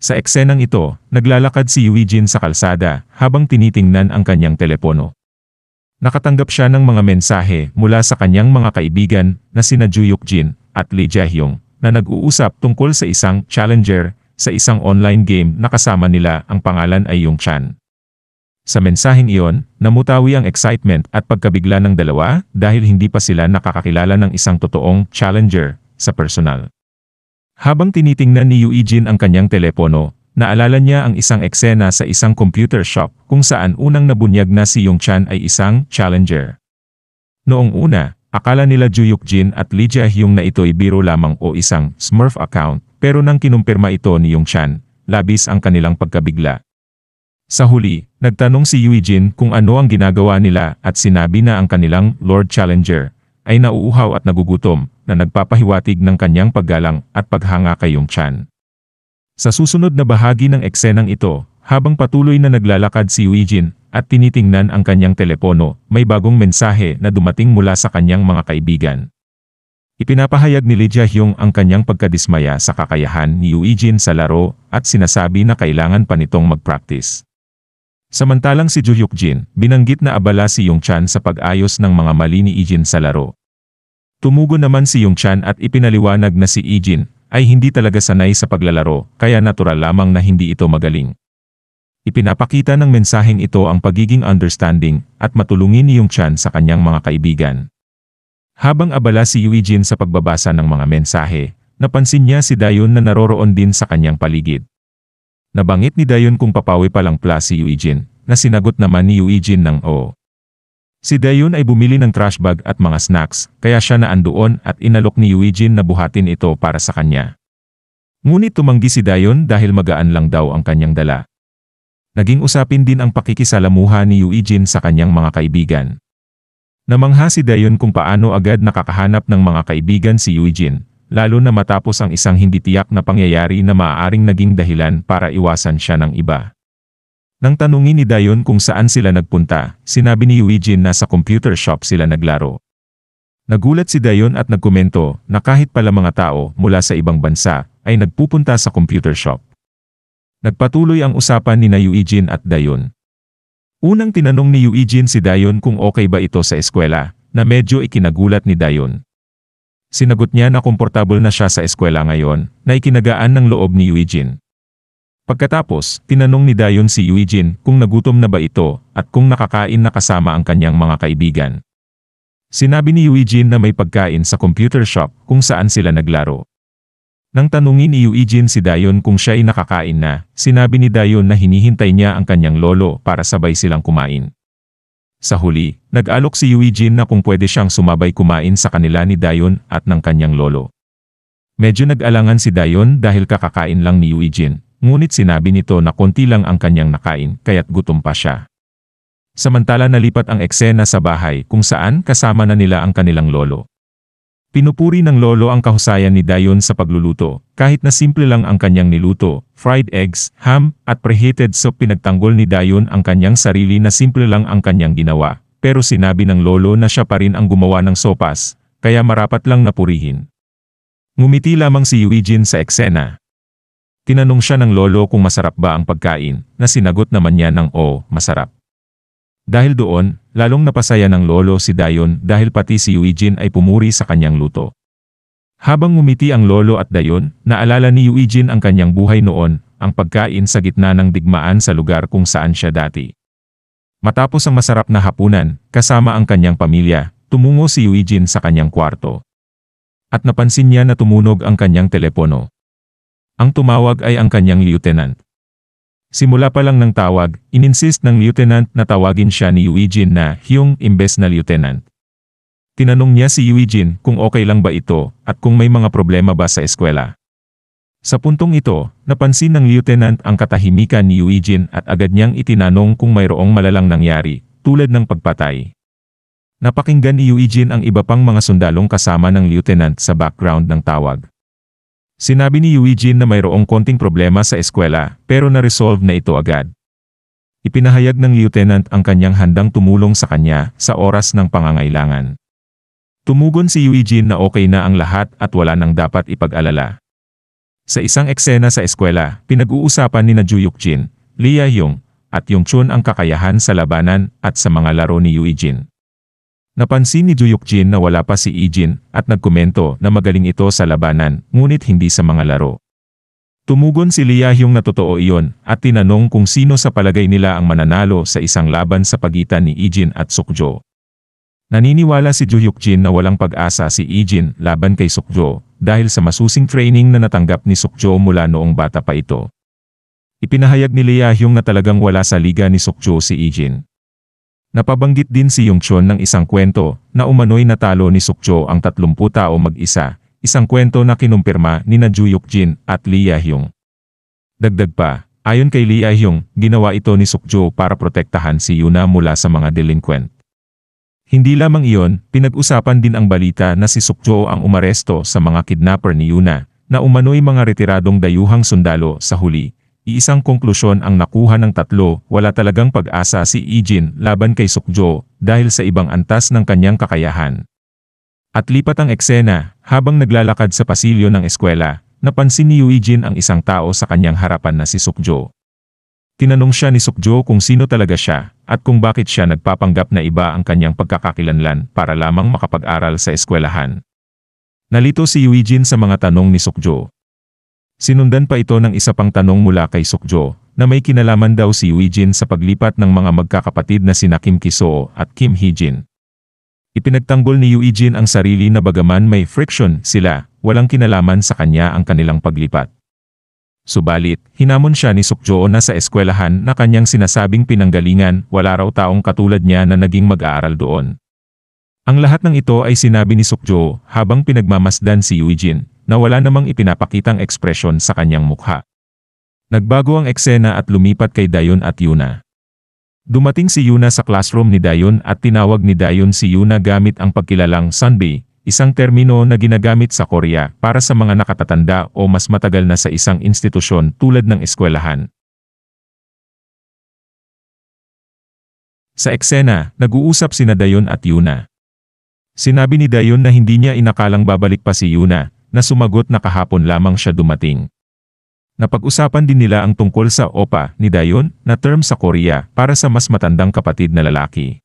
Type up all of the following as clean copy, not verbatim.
Sa eksenang ito, naglalakad si Eugene sa kalsada habang tinitingnan ang kanyang telepono. Nakatanggap siya ng mga mensahe mula sa kanyang mga kaibigan na sina Juyuk Jin at Lee Jae-hyung na nag-uusap tungkol sa isang challenger sa isang online game na kasama nila ang pangalan ay Yung Chan. Sa mensaheng iyon, namutawi ang excitement at pagkabigla ng dalawa dahil hindi pa sila nakakakilala ng isang totoong challenger sa personal. Habang tinitingnan ni Eugene ang kanyang telepono, naalala niya ang isang eksena sa isang computer shop kung saan unang nabunyag na si Yung Chan ay isang challenger. Noong una, akala nila Juyuk Jin at Lee Jae-hyung na ito'y biro lamang o isang Smurf account, pero nang kinumpirma ito ni Yung Chan, labis ang kanilang pagkabigla. Sa huli, nagtanong si Eugene kung ano ang ginagawa nila at sinabi na ang kanilang Lord Challenger ay nauuhaw at nagugutom na nagpapahiwatig ng kanyang paggalang at paghanga kay Yung Chan. Sa susunod na bahagi ng eksenang ito, habang patuloy na naglalakad si Eugene at tinitingnan ang kanyang telepono, may bagong mensahe na dumating mula sa kanyang mga kaibigan. Ipinapahayag ni Lee Jae-hyung ang kanyang pagkadismaya sa kakayahan ni Eugene sa laro at sinasabi na kailangan pa nitong mag-practice. Samantalang si Juyuk Jin, binanggit na abala si Yung Chan sa pag-ayos ng mga mali ni Eugene sa laro. Tumugon naman si Yung Chan at ipinaliwanag na si Eugene ay hindi talaga sanay sa paglalaro, kaya natural lamang na hindi ito magaling. Ipinapakita ng mensaheng ito ang pagiging understanding at matulungin ni Yung Chan sa kanyang mga kaibigan. Habang abala si Eugene sa pagbabasa ng mga mensahe, napansin niya si Dayon na naroroon din sa kanyang paligid. Nabanggit ni Dayon kung papawi palang si Eugene, na sinagot naman ni Eugene ng oo. Si Dayon ay bumili ng trash bag at mga snacks, kaya siya na andoon at inalok ni Eugene na buhatin ito para sa kanya. Ngunit tumanggi si Dayon dahil magaan lang daw ang kanyang dala. Naging usapin din ang pakikisalamuha ni Eugene sa kanyang mga kaibigan. Namangha si Dayon kung paano agad nakakahanap ng mga kaibigan si Eugene, lalo na matapos ang isang hindi tiyak na pangyayari na maaaring naging dahilan para iwasan siya ng iba. Nang tanungin ni Dayon kung saan sila nagpunta, sinabi ni Eugene na sa computer shop sila naglaro. Nagulat si Dayon at nagkomento na kahit pala mga tao mula sa ibang bansa ay nagpupunta sa computer shop. Nagpatuloy ang usapan ni Eugene at Dayon. Unang tinanong ni Eugene si Dayon kung okay ba ito sa eskwela, na medyo ikinagulat ni Dayon. Sinagot niya na komportable na siya sa eskwela ngayon, na ikinagaan ng loob ni Eugene. Pagkatapos, tinanong ni Dayon si Eugene kung nagutom na ba ito at kung nakakain na kasama ang kanyang mga kaibigan. Sinabi ni Eugene na may pagkain sa computer shop kung saan sila naglaro. Nang tanungin ni Eugene si Dayon kung siya ay nakakain na, sinabi ni Dayon na hinihintay niya ang kanyang lolo para sabay silang kumain. Sa huli, nag-alok si Eugene na kung pwede siyang sumabay kumain sa kanila ni Dayon at ng kanyang lolo. Medyo nag-alangan si Dayon dahil kakakain lang ni Eugene, ngunit sinabi nito na konti lang ang kanyang nakain kaya't gutom pa siya. Samantala nalipat ang eksena sa bahay kung saan kasama na nila ang kanilang lolo. Pinupuri ng lolo ang kahusayan ni Dayon sa pagluluto, kahit na simple lang ang kanyang niluto, fried eggs, ham, at preheated soup. Pinagtanggol ni Dayon ang kanyang sarili na simple lang ang kanyang ginawa, pero sinabi ng lolo na siya pa rin ang gumawa ng sopas, kaya marapat lang napurihin. Ngumiti lamang si Eugene sa eksena. Tinanong siya ng lolo kung masarap ba ang pagkain, na sinagot naman niya ng oo, masarap. Dahil doon, lalong napasaya ng lolo si Dayon dahil pati si Eugene ay pumuri sa kanyang luto. Habang ngumiti ang lolo at Dayon, naalala ni Eugene ang kanyang buhay noon, ang pagkain sa gitna ng digmaan sa lugar kung saan siya dati. Matapos ang masarap na hapunan, kasama ang kanyang pamilya, tumungo si Eugene sa kanyang kwarto. At napansin niya na tumunog ang kanyang telepono. Ang tumawag ay ang kanyang lieutenant. Simula pa lang ng tawag, ininsist ng lieutenant na tawagin siya ni Eugene na Hyung imbes na lieutenant. Tinanong niya si Eugene kung okay lang ba ito at kung may mga problema ba sa eskwela. Sa puntong ito, napansin ng lieutenant ang katahimikan ni Eugene at agad niyang itinanong kung mayroong malalang nangyari, tulad ng pagpatay. Napakinggan ni Eugene ang iba pang mga sundalong kasama ng lieutenant sa background ng tawag. Sinabi ni Eugene na mayroong konting problema sa eskwela, pero na-resolve na ito agad. Ipinahayag ng lieutenant ang kanyang handang tumulong sa kanya sa oras ng pangangailangan. Tumugon si Eugene na okay na ang lahat at wala nang dapat ipag-alala. Sa isang eksena sa eskwela, pinag-uusapan ni Juyuk-jin, Lee Ya-hyung, at Yong-chun ang kakayahan sa labanan at sa mga laro ni Yoo-jin. Napansin ni Juyuk-jin na wala pa si Lee-jin at nagkomento na magaling ito sa labanan ngunit hindi sa mga laro. Tumugon si Lee Ya-hyung na totoo iyon at tinanong kung sino sa palagay nila ang mananalo sa isang laban sa pagitan ni Lee-jin at Sukjo. Naniniwala si Juyuk-jin na walang pag-asa si Lee-jin laban kay Sukjo dahil sa masusing training na natanggap ni Sukjo mula noong bata pa ito. Ipinahayag ni Lee Ya-hyung na talagang wala sa liga ni Sukjo si Lee-jin. Napabanggit din si Yong-chun ng isang kwento na umano'y natalo ni Sukjo ang 30 tao mag-isa, isang kwento na kinumpirma ni Juyuk-jin at Lee Ya-hyung. Dagdag pa, ayon kay Lee Ya-hyung, ginawa ito ni Sukjo para protektahan si Yuna mula sa mga delinquent. Hindi lamang iyon, pinag-usapan din ang balita na si Sukjo ang umaresto sa mga kidnapper ni Yuna, na umano'y mga retiradong dayuhang sundalo sa huli. Iisang konklusyon ang nakuha ng tatlo, wala talagang pag-asa si Lee-jin laban kay Sukjo dahil sa ibang antas ng kanyang kakayahan. At lipat ang eksena, habang naglalakad sa pasilyo ng eskwela, napansin ni Yoo-jin ang isang tao sa kanyang harapan na si Sukjo. Tinanong siya ni Sukjo kung sino talaga siya, at kung bakit siya nagpapanggap na iba ang kanyang pagkakakilanlan para lamang makapag-aral sa eskwelahan. Nalito si Yoo-jin sa mga tanong ni Sukjo. Sinundan pa ito ng isa pang tanong mula kay Sukjo, na may kinalaman daw si Yoo-jin sa paglipat ng mga magkakapatid na sina Kim Ki-soo at Kim Hee-jin. Ipinagtanggol ni Yoo-jin ang sarili na bagaman may friction sila, walang kinalaman sa kanya ang kanilang paglipat. Subalit, hinamon siya ni Sukjo na sa eskwelahan na kanyang sinasabing pinanggalingan, wala raw taong katulad niya na naging mag-aaral doon. Ang lahat ng ito ay sinabi ni Sukjo habang pinagmamasdan si Yoo-jin, na wala namang ipinapakitang ekspresyon sa kanyang mukha. Nagbago ang eksena at lumipat kay Dayon at Yuna. Dumating si Yuna sa classroom ni Dayon at tinawag ni Dayon si Yuna gamit ang pagkilalang Sunbae, isang termino na ginagamit sa Korea para sa mga nakatatanda o mas matagal na sa isang institusyon tulad ng eskwelahan. Sa eksena, nag-uusap sina Dayon at Yuna. Sinabi ni Dayon na hindi niya inakalang babalik pa si Yuna, na sumagot na kahapon lamang siya dumating. Napag-usapan din nila ang tungkol sa opa ni Dayon na term sa Korea para sa mas matandang kapatid na lalaki.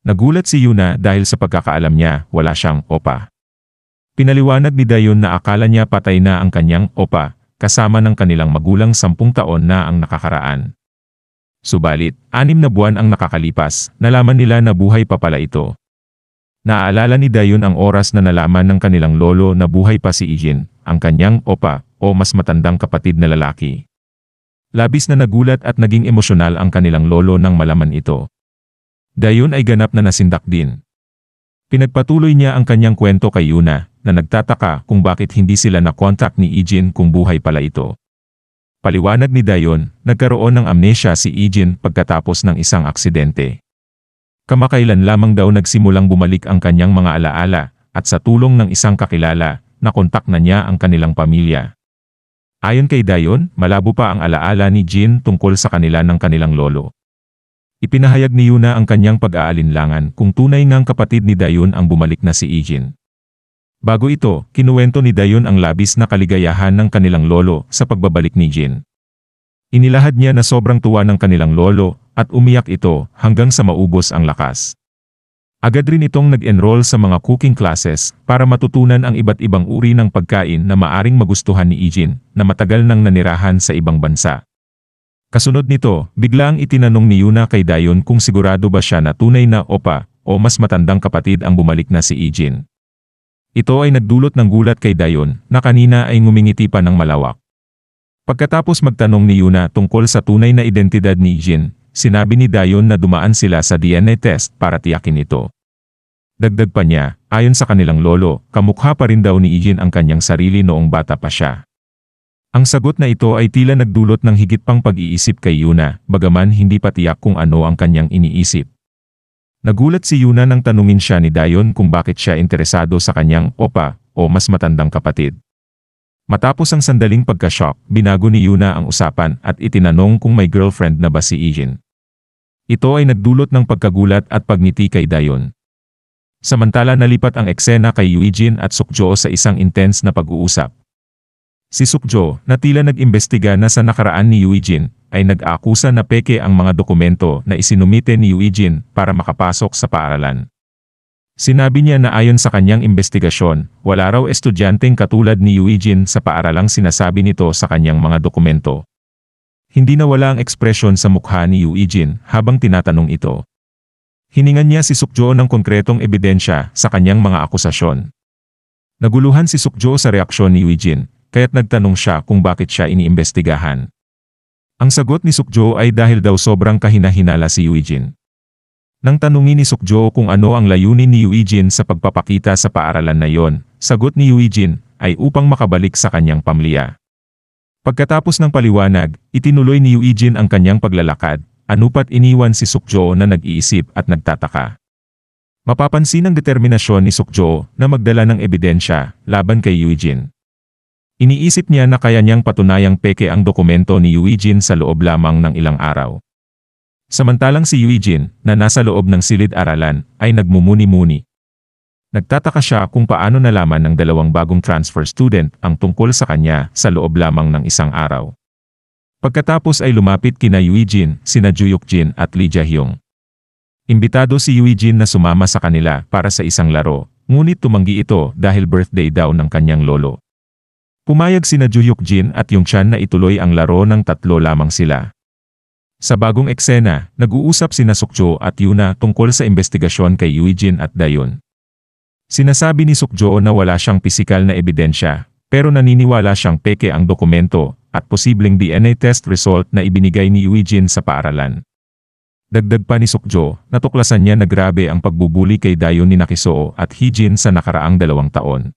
Nagulat si Yuna dahil sa pagkakaalam niya wala siyang opa. Pinaliwanag ni Dayon na akala niya patay na ang kanyang opa kasama ng kanilang magulang 10 taon na ang nakakaraan. Subalit, 6 na buwan ang nakakalipas, nalaman nila na buhay pa pala ito. Naaalala ni Dayon ang oras na nalaman ng kanilang lolo na buhay pa si Lee-jin, ang kanyang opa o mas matandang kapatid na lalaki. Labis na nagulat at naging emosyonal ang kanilang lolo nang malaman ito. Dayon ay ganap na nasindak din. Pinagpatuloy niya ang kanyang kwento kay Yuna, na nagtataka kung bakit hindi sila na-contact ni Lee-jin kung buhay pala ito. Paliwanag ni Dayon, nagkaroon ng amnesia si Lee-jin pagkatapos ng isang aksidente. Kamakailan lamang daw nagsimulang bumalik ang kanyang mga alaala, at sa tulong ng isang kakilala, nakontak na niya ang kanilang pamilya. Ayon kay Dayon, malabo pa ang alaala ni Jin tungkol sa kanila ng kanilang lolo. Ipinahayag ni Yuna ang kanyang pag-aalinlangan kung tunay ngang kapatid ni Dayon ang bumalik na si Lee-jin. Bago ito, kinuwento ni Dayon ang labis na kaligayahan ng kanilang lolo sa pagbabalik ni Jin. Inilahad niya na sobrang tuwa ng kanilang lolo, at umiyak ito hanggang sa maubos ang lakas. Agad rin itong nag-enroll sa mga cooking classes para matutunan ang iba't ibang uri ng pagkain na maaring magustuhan ni Lee-jin na matagal nang nanirahan sa ibang bansa. Kasunod nito, biglaang itinanong ni Yuna kay Dayon kung sigurado ba siya na tunay na opa o mas matandang kapatid ang bumalik na si Lee-jin. Ito ay nagdulot ng gulat kay Dayon na kanina ay ngumingiti pa ng malawak. Pagkatapos magtanong ni Yuna tungkol sa tunay na identidad ni Lee-jin, sinabi ni Dayon na dumaan sila sa DNA test para tiyakin ito. Dagdag pa niya, ayon sa kanilang lolo, kamukha pa rin daw ni Lee-jin ang kanyang sarili noong bata pa siya. Ang sagot na ito ay tila nagdulot ng higit pang pag-iisip kay Yuna, bagaman hindi pa tiyak kung ano ang kanyang iniisip. Nagulat si Yuna nang tanungin siya ni Dayon kung bakit siya interesado sa kanyang opa o mas matandang kapatid. Matapos ang sandaling pagka-shock, binago ni Yuna ang usapan at itinanong kung may girlfriend na ba si Lee-jin. Ito ay nagdulot ng pagkagulat at pagngiti kay Dayon. Samantala nalipat ang eksena kay Yoo-jin at Sukjo sa isang intense na pag-uusap. Si Sukjo, na tila nag-imbestiga na sa nakaraan ni Eugene, ay nag-aakusa na peke ang mga dokumento na isinumite ni Eugene para makapasok sa paaralan. Sinabi niya na ayon sa kanyang investigasyon, wala raw estudyanteng katulad ni Eugene sa paaralang sinasabi nito sa kanyang mga dokumento. Hindi nawala ang ekspresyon sa mukha ni Eugene habang tinatanong ito. Hiningan niya si Sukjo ng konkretong ebidensya sa kanyang mga akusasyon. Naguluhan si Sukjo sa reaksyon ni Eugene, kaya't nagtanong siya kung bakit siya iniimbestigahan. Ang sagot ni Sukjo ay dahil daw sobrang kahina-hinala si Eugene. Nang tanungin ni Sukjo kung ano ang layunin ni Eugene sa pagpapakita sa paaralan na yon, sagot ni Eugene ay upang makabalik sa kanyang pamilya. Pagkatapos ng paliwanag, itinuloy ni Eugene ang kanyang paglalakad, anupat iniwan si Sukjo na nag-iisip at nagtataka. Mapapansin ang determinasyon ni Sukjo na magdala ng ebidensya laban kay Eugene. Iniisip niya na kaya niyang patunayang peke ang dokumento ni Eugene sa loob lamang ng ilang araw. Samantalang si Eugene, na nasa loob ng silid-aralan, ay nagmumuni-muni. Nagtataka siya kung paano nalaman ng dalawang bagong transfer student ang tungkol sa kanya sa loob lamang ng isang araw. Pagkatapos ay lumapit kina Eugene, sina Juyuk-jin at Lee Jae-hyung. Imbitado si Eugene na sumama sa kanila para sa isang laro, ngunit tumanggi ito dahil birthday daw ng kanyang lolo. Pumayag sina Juyuk-jin at Yongchan na ituloy ang laro ng tatlo lamang sila. Sa bagong eksena, nag-uusap sina Sukjo at Yuna tungkol sa investigasyon kay Eugene at Dayon. Sinasabi ni Sukjo na wala siyang pisikal na ebidensya, pero naniniwala siyang peke ang dokumento at posibleng DNA test result na ibinigay ni Eugene sa paaralan. Dagdag pa ni Sukjo, natuklasan niya na grabe ang pagbubuli kay Dayon ni Nakisoo at Heejin sa nakaraang 2 taon.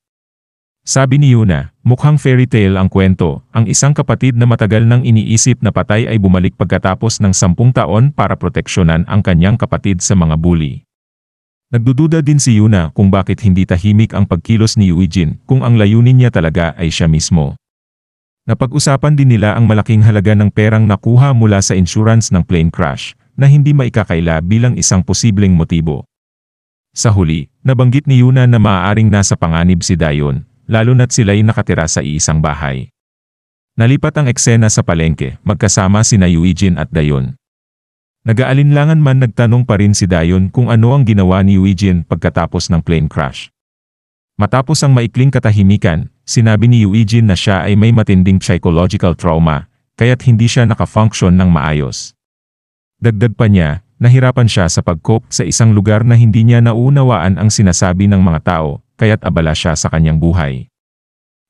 Sabi ni Yuna, mukhang fairy tale ang kwento, ang isang kapatid na matagal nang iniisip na patay ay bumalik pagkatapos ng 10 taon para proteksyonan ang kanyang kapatid sa mga bully. Nagdududa din si Yuna kung bakit hindi tahimik ang pagkilos ni Eugene kung ang layunin niya talaga ay siya mismo. Napag-usapan din nila ang malaking halaga ng perang nakuha mula sa insurance ng plane crash na hindi maikakaila bilang isang posibleng motibo. Sa huli, nabanggit ni Yuna na maaaring nasa panganib si Dayon, lalo na't sila'y nakatira sa iisang bahay. Nalipat ang eksena sa palengke, magkasama sina Eugene at Dayon. Nag-aalinlangan man nagtanong pa rin si Dayon kung ano ang ginawa ni Eugene pagkatapos ng plane crash. Matapos ang maikling katahimikan, sinabi ni Eugene na siya ay may matinding psychological trauma, kaya't hindi siya nakafunction ng maayos. Dagdag pa niya, nahirapan siya sa pag-cope sa isang lugar na hindi niya naunawaan ang sinasabi ng mga tao, kaya't abala siya sa kanyang buhay.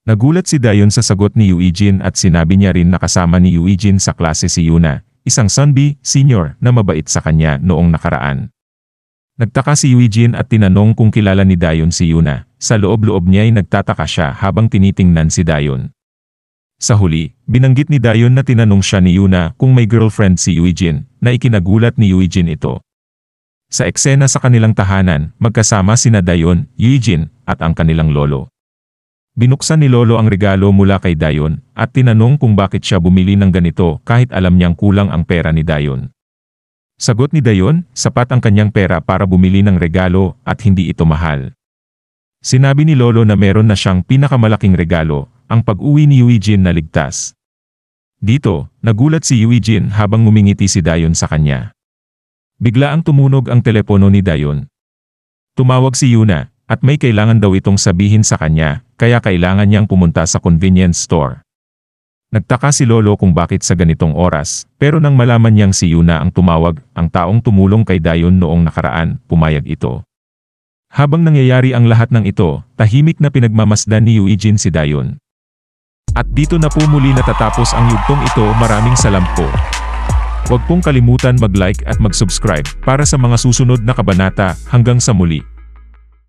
Nagulat si Dayon sa sagot ni Eugene at sinabi niya rin na kasama ni Eugene sa klase si Yuna, isang Sunbi, senior, na mabait sa kanya noong nakaraan. Nagtaka si Eugene at tinanong kung kilala ni Dayon si Yuna. Sa loob-loob niya ay nagtataka siya habang tinitingnan si Dayon. Sa huli, binanggit ni Dayon na tinanong siya ni Yuna kung may girlfriend si Eugene, na ikinagulat ni Eugene ito. Sa eksena sa kanilang tahanan, magkasama sina Dayon, Eugene, at ang kanilang lolo. Binuksan ni Lolo ang regalo mula kay Dayon, at tinanong kung bakit siya bumili ng ganito kahit alam niyang kulang ang pera ni Dayon. Sagot ni Dayon, sapat ang kanyang pera para bumili ng regalo at hindi ito mahal. Sinabi ni Lolo na meron na siyang pinakamalaking regalo, ang pag-uwi ni Eugene na ligtas. Dito, nagulat si Eugene habang ngumingiti si Dayon sa kanya. Biglaang tumunog ang telepono ni Dayon. Tumawag si Yuna, at may kailangan daw itong sabihin sa kanya, kaya kailangan niyang pumunta sa convenience store. Nagtaka si Lolo kung bakit sa ganitong oras, pero nang malaman niyang si Yuna ang tumawag, ang taong tumulong kay Dayon noong nakaraan, pumayag ito. Habang nangyayari ang lahat ng ito, tahimik na pinagmamasdan ni Eugene si Dayon. At dito na po muli natatapos ang yugtong ito. Maraming salamat po. Huwag pong kalimutan mag-like at mag-subscribe para sa mga susunod na kabanata. Hanggang sa muli.